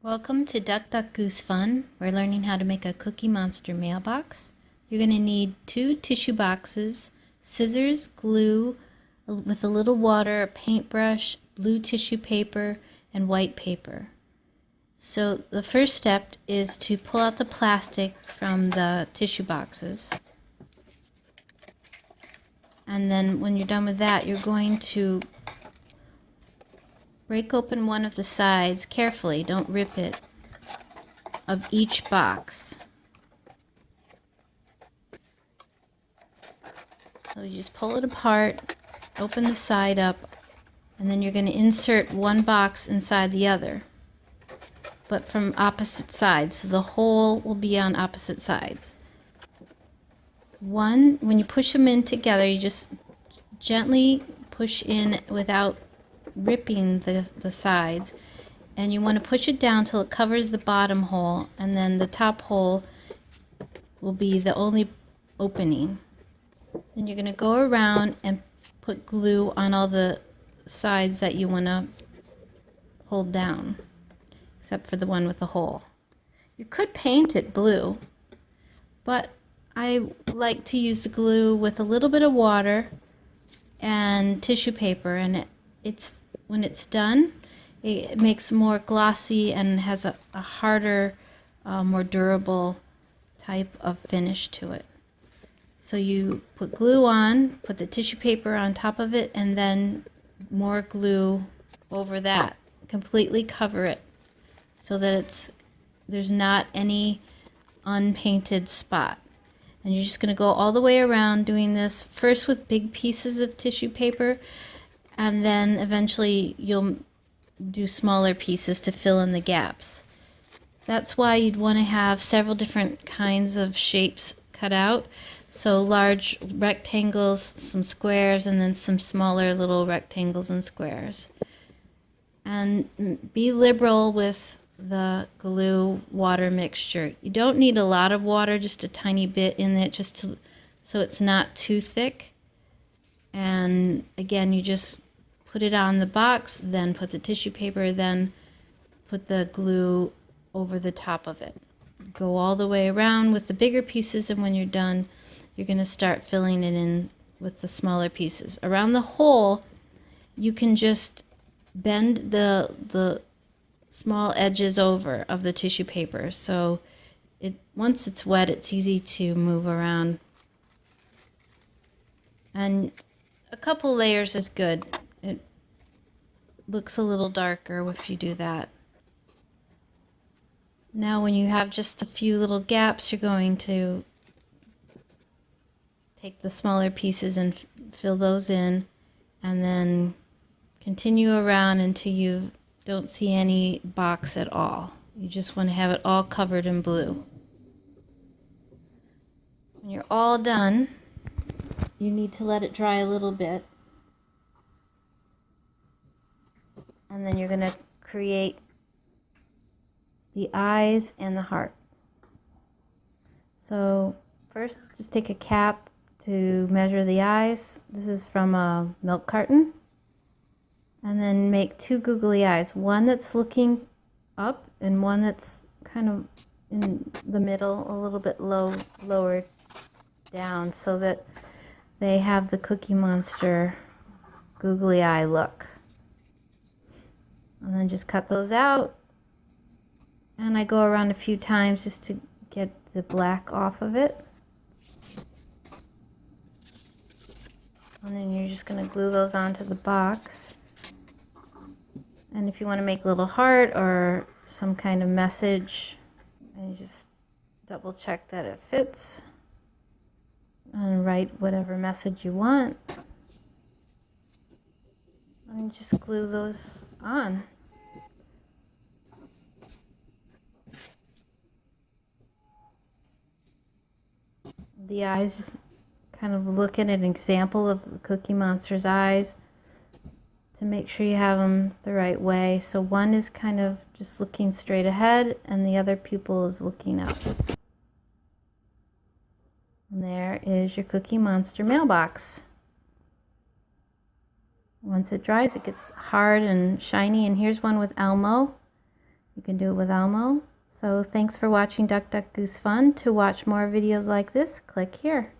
Welcome to DuckDuckGooseFun. We're learning how to make a Cookie Monster mailbox. You're going to need 2 tissue boxes, scissors, glue with a little water, a paintbrush, blue tissue paper, and white paper. So the first step is to pull out the plastic from the tissue boxes. And then when you're done with that, you're going to break open one of the sides carefully, don't rip it, of each box. So you just pull it apart, open the side up, and then you're going to insert one box inside the other, but from opposite sides, so the hole will be on opposite sides. When you push them in together, you just gently push in without ripping the sides, and you want to push it down till it covers the bottom hole, and then the top hole will be the only opening. Then you're going to go around and put glue on all the sides that you want to hold down, except for the one with the hole. You could paint it blue, but I like to use the glue with a little bit of water and tissue paper, and when it's done, it makes more glossy and has a harder, more durable type of finish to it. So you put glue on, put the tissue paper on top of it, and then more glue over that. Completely cover it so that there's not any unpainted spot. And you're just going to go all the way around doing this, first with big pieces of tissue paper, and then eventually you'll do smaller pieces to fill in the gaps. That's why you'd want to have several different kinds of shapes cut out. So large rectangles, some squares, and then some smaller little rectangles and squares. And be liberal with the glue water mixture. You don't need a lot of water, just a tiny bit in it, so it's not too thick. And again, you just put it on the box, then put the tissue paper, then put the glue over the top of it. Go all the way around with the bigger pieces, and when you're done, you're going to start filling it in with the smaller pieces. Around the hole, you can just bend the small edges over of the tissue paper, so once it's wet, it's easy to move around. And a couple layers is good. It looks a little darker if you do that. Now when you have just a few little gaps, you're going to take the smaller pieces and fill those in, and then continue around until you don't see any box at all. You just want to have it all covered in blue. When you're all done, you need to let it dry a little bit. And then you're going to create the eyes and the heart. So first, just take a cap to measure the eyes. This is from a milk carton. And then make 2 googly eyes. One that's looking up and one that's kind of in the middle, a little bit lower down, so that they have the Cookie Monster googly eye look. And then just cut those out. And I go around a few times just to get the black off of it. And then you're just going to glue those onto the box. And if you want to make a little heart or some kind of message, and you just double check that it fits and write whatever message you want. And just glue those on. The eyes, just kind of look at an example of the Cookie Monster's eyes to make sure you have them the right way. So one is kind of just looking straight ahead, and the other pupil is looking up. And there is your Cookie Monster mailbox. Once it dries, it gets hard and shiny, and here's one with Elmo. You can do it with Elmo. So thanks for watching Duck Duck Goose Fun. To watch more videos like this, click here.